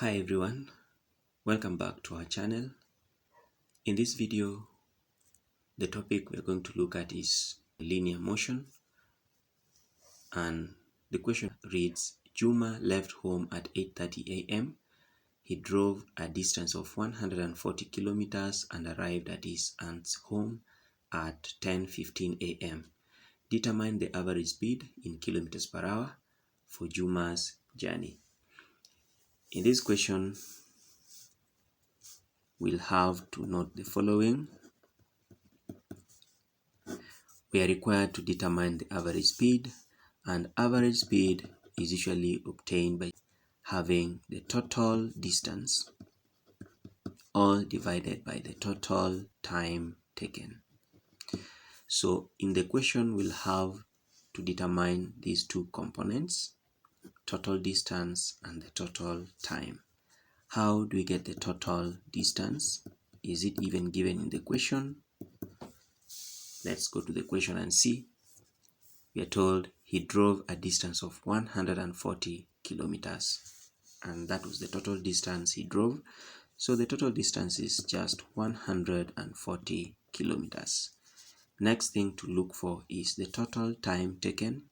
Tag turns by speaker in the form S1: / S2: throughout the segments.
S1: Hi everyone, welcome back to our channel. In this video, the topic we're going to look at is linear motion, and the question reads, Juma left home at 8:30 a.m. He drove a distance of 140 kilometers and arrived at his aunt's home at 10:15 a.m. Determine the average speed in kilometers per hour for Juma's journey. In this question, we'll have to note the following. We are required to determine the average speed, and average speed is usually obtained by having the total distance all divided by the total time taken. So in the question, we'll have to determine these two components, total distance and the total time. How do we get the total distance? Is it even given in the question? Let's go to the question and see. We are told he drove a distance of 140 kilometers, and that was the total distance he drove. So the total distance is just 140 kilometers. Next thing to look for is the total time taken.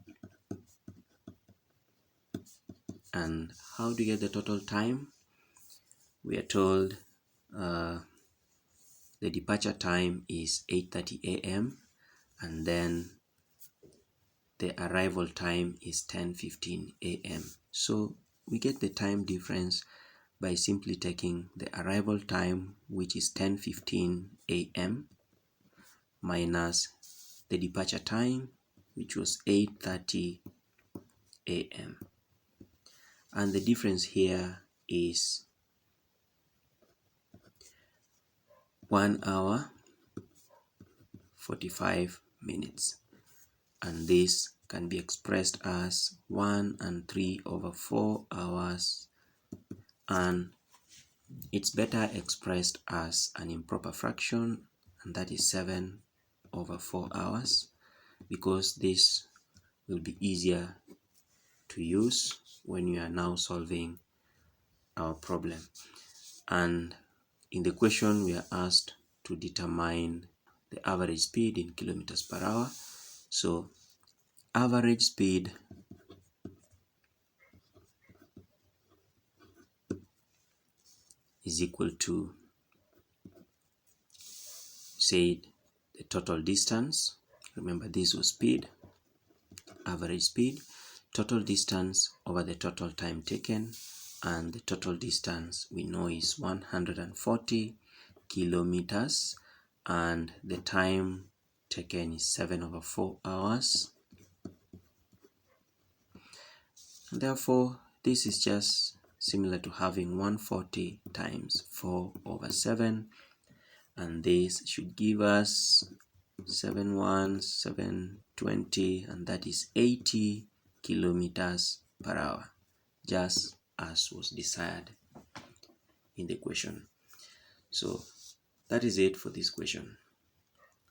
S1: And how do you get the total time? We are told the departure time is 8:30 a.m. and then the arrival time is 10:15 a.m. So we get the time difference by simply taking the arrival time, which is 10:15 a.m. minus the departure time, which was 8:30 a.m. And the difference here is 1 hour 45 minutes. And this can be expressed as 1 3/4 hours, and it's better expressed as an improper fraction, and that is 7/4 hours, because this will be easier to use when you are now solving our problem. And in the question, we are asked to determine the average speed in kilometers per hour. So average speed is equal to, say, the total distance. Remember, this was speed, average speed, total distance over the total time taken, and the total distance we know is 140 kilometers, and the time taken is 7/4 hours. And therefore, this is just similar to having 140 times 4/7, and this should give us 720, and that is 80 kilometers per hour, just as was desired in the question. So that is it for this question.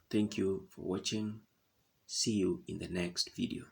S1: Thank you for watching. See you in the next video.